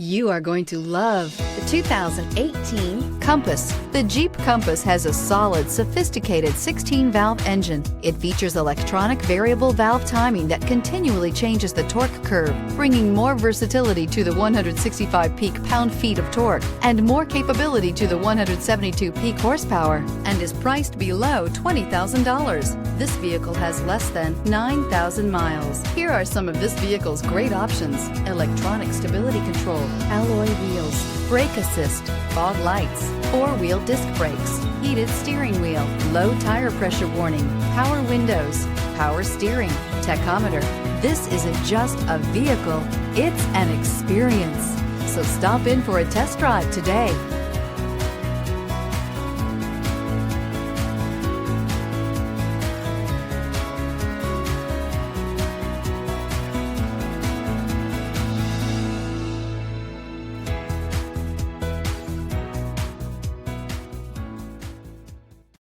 You are going to love the 2018 Compass. The Jeep Compass has a solid, sophisticated 16-valve engine. It features electronic variable valve timing that continually changes the torque curve, bringing more versatility to the 165 peak pound-feet of torque and more capability to the 172 peak horsepower, and is priced below $20,000. This vehicle has less than 9,000 miles. Here are some of this vehicle's great options: electronic stability control, alloy wheels, brake assist, fog lights, four-wheel disc brakes, heated steering wheel, low tire pressure warning, power windows, power steering, tachometer. This isn't just a vehicle, it's an experience. So stop in for a test drive today.